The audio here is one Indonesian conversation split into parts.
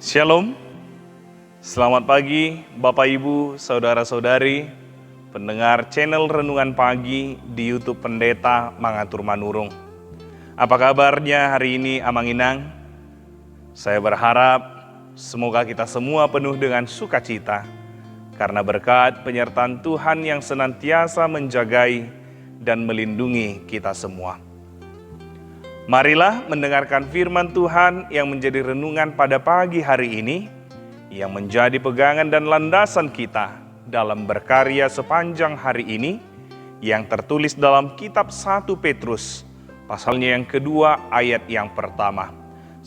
Shalom, selamat pagi Bapak Ibu, Saudara-saudari, pendengar channel Renungan Pagi di YouTube Pendeta Mangatur Manurung. Apa kabarnya hari ini Amanginang? Saya berharap semoga kita semua penuh dengan sukacita, karena berkat penyertaan Tuhan yang senantiasa menjagai dan melindungi kita semua. Marilah mendengarkan firman Tuhan yang menjadi renungan pada pagi hari ini, yang menjadi pegangan dan landasan kita dalam berkarya sepanjang hari ini, yang tertulis dalam kitab 1 Petrus, pasalnya yang kedua ayat yang pertama.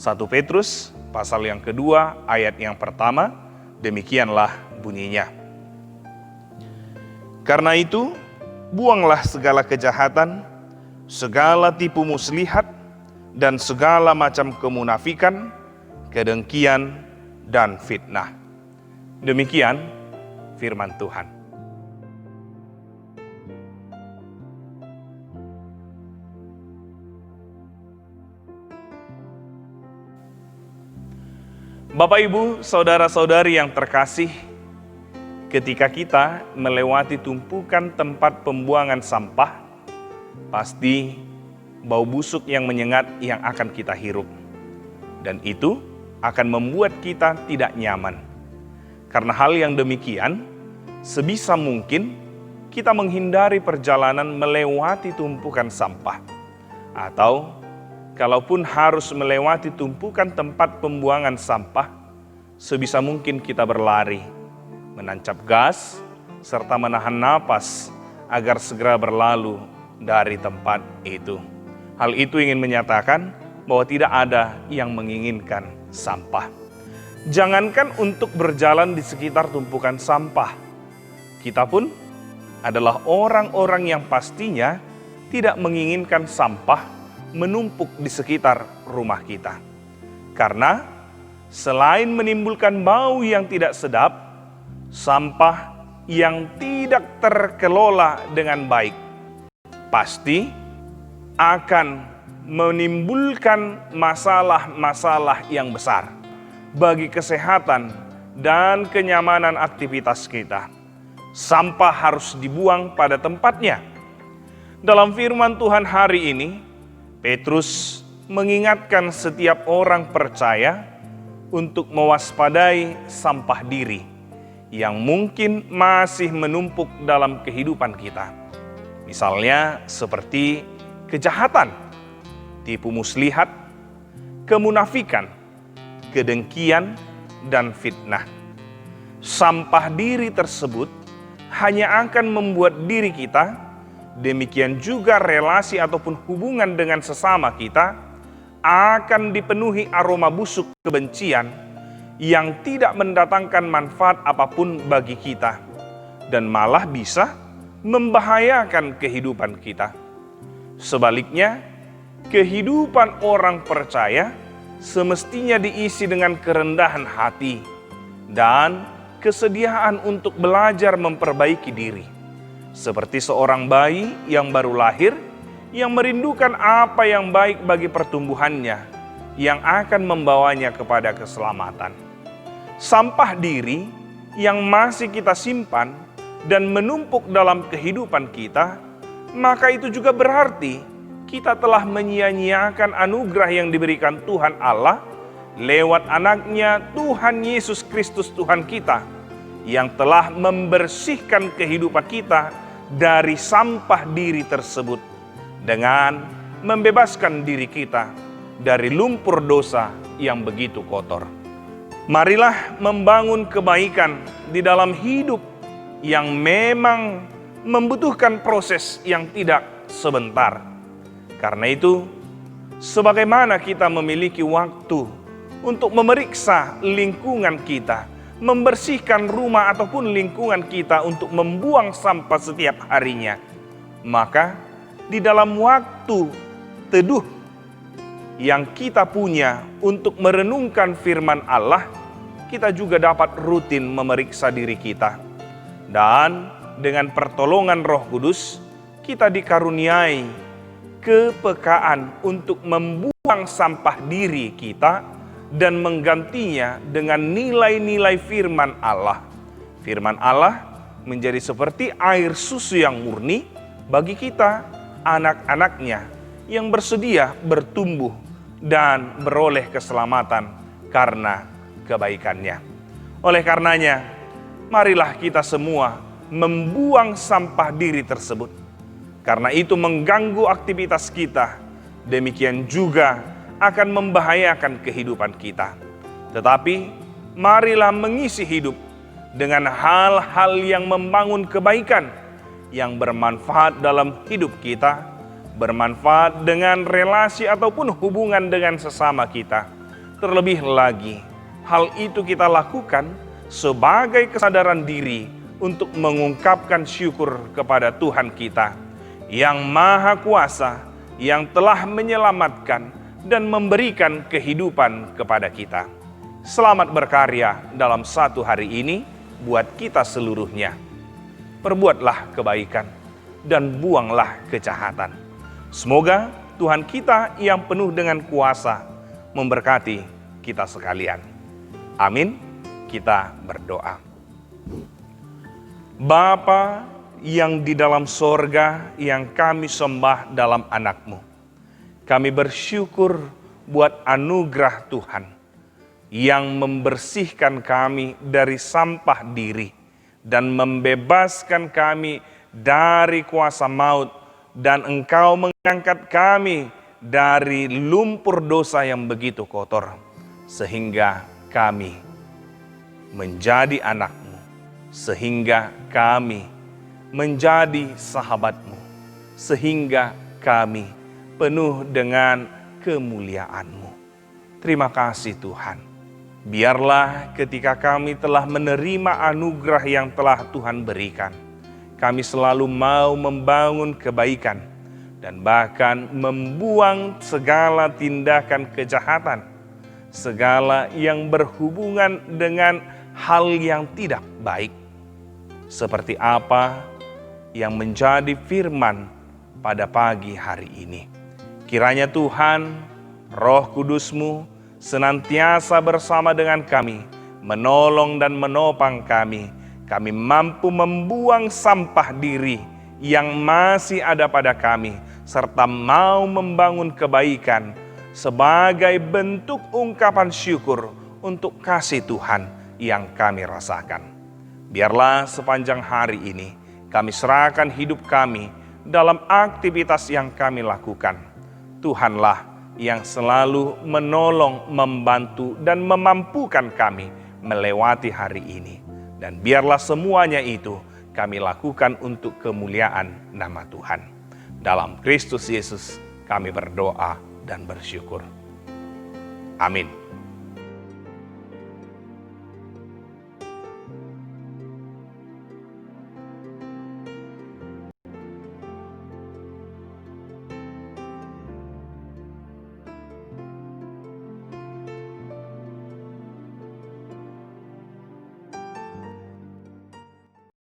1 Petrus, pasal yang kedua ayat yang pertama, demikianlah bunyinya. Karena itu, buanglah segala kejahatan, segala tipu muslihat, dan segala macam kemunafikan, kedengkian, dan fitnah. Demikian firman Tuhan. Bapak Ibu, saudara-saudari yang terkasih, ketika kita melewati tumpukan tempat pembuangan sampah, pasti bau busuk yang menyengat yang akan kita hirup. Dan itu akan membuat kita tidak nyaman. Karena hal yang demikian, sebisa mungkin kita menghindari perjalanan melewati tumpukan sampah. Atau kalaupun harus melewati tumpukan tempat pembuangan sampah, sebisa mungkin kita berlari, menancap gas, serta menahan napas agar segera berlalu dari tempat itu. Hal itu ingin menyatakan bahwa tidak ada yang menginginkan sampah. Jangankan untuk berjalan di sekitar tumpukan sampah, kita pun adalah orang-orang yang pastinya tidak menginginkan sampah menumpuk di sekitar rumah kita. Karena selain menimbulkan bau yang tidak sedap, sampah yang tidak terkelola dengan baik pasti akan menimbulkan masalah-masalah yang besar bagi kesehatan dan kenyamanan aktivitas kita. Sampah harus dibuang pada tempatnya. Dalam firman Tuhan hari ini, Petrus mengingatkan setiap orang percaya untuk mewaspadai sampah diri yang mungkin masih menumpuk dalam kehidupan kita. Misalnya seperti kejahatan, tipu muslihat, kemunafikan, kedengkian, dan fitnah. Sampah diri tersebut hanya akan membuat diri kita, demikian juga relasi ataupun hubungan dengan sesama kita, akan dipenuhi aroma busuk kebencian yang tidak mendatangkan manfaat apapun bagi kita, dan malah bisa membahayakan kehidupan kita. Sebaliknya, kehidupan orang percaya semestinya diisi dengan kerendahan hati dan kesediaan untuk belajar memperbaiki diri. Seperti seorang bayi yang baru lahir yang merindukan apa yang baik bagi pertumbuhannya yang akan membawanya kepada keselamatan. Sampah diri yang masih kita simpan dan menumpuk dalam kehidupan kita, maka itu juga berarti kita telah menyia-nyiakan anugerah yang diberikan Tuhan Allah lewat anaknya Tuhan Yesus Kristus Tuhan kita, yang telah membersihkan kehidupan kita dari sampah diri tersebut dengan membebaskan diri kita dari lumpur dosa yang begitu kotor. Marilah membangun kebaikan di dalam hidup yang memang membutuhkan proses yang tidak sebentar. Karena itu, sebagaimana kita memiliki waktu untuk memeriksa lingkungan kita, membersihkan rumah ataupun lingkungan kita untuk membuang sampah setiap harinya, maka di dalam waktu teduh yang kita punya untuk merenungkan firman Allah, kita juga dapat rutin memeriksa diri kita. Dan dengan pertolongan Roh Kudus, kita dikaruniai kepekaan untuk membuang sampah diri kita dan menggantinya dengan nilai-nilai firman Allah. Firman Allah menjadi seperti air susu yang murni bagi kita, anak-anaknya, yang bersedia bertumbuh dan beroleh keselamatan karena kebaikannya. Oleh karenanya, marilah kita semua membuang sampah diri tersebut. Karena itu mengganggu aktivitas kita, demikian juga akan membahayakan kehidupan kita. Tetapi marilah mengisi hidup dengan hal-hal yang membangun kebaikan, yang bermanfaat dalam hidup kita, bermanfaat dengan relasi ataupun hubungan dengan sesama kita. Terlebih lagi, hal itu kita lakukan sebagai kesadaran diri untuk mengungkapkan syukur kepada Tuhan kita yang Maha Kuasa, yang telah menyelamatkan dan memberikan kehidupan kepada kita. Selamat berkarya dalam satu hari ini buat kita seluruhnya. Perbuatlah kebaikan dan buanglah kejahatan. Semoga Tuhan kita yang penuh dengan kuasa memberkati kita sekalian. Amin. Kita berdoa. Bapa yang di dalam sorga, yang kami sembah dalam anak-Mu, kami bersyukur buat anugerah Tuhan yang membersihkan kami dari sampah diri dan membebaskan kami dari kuasa maut, dan Engkau mengangkat kami dari lumpur dosa yang begitu kotor, sehingga kami menjadi anak-Mu, sehingga kami menjadi sahabat-Mu, sehingga kami penuh dengan kemuliaan-Mu. Terima kasih Tuhan. Biarlah ketika kami telah menerima anugerah yang telah Tuhan berikan, kami selalu mau membangun kebaikan dan bahkan membuang segala tindakan kejahatan, segala yang berhubungan dengan hal yang tidak baik. Seperti apa yang menjadi firman pada pagi hari ini. Kiranya Tuhan, Roh Kudus-Mu senantiasa bersama dengan kami, menolong dan menopang kami. Kami mampu membuang sampah diri yang masih ada pada kami, serta mau membangun kebaikan sebagai bentuk ungkapan syukur untuk kasih Tuhan yang kami rasakan. Biarlah sepanjang hari ini kami serahkan hidup kami dalam aktivitas yang kami lakukan. Tuhanlah yang selalu menolong, membantu, dan memampukan kami melewati hari ini. Dan biarlah semuanya itu kami lakukan untuk kemuliaan nama Tuhan. Dalam Kristus Yesus kami berdoa dan bersyukur. Amin.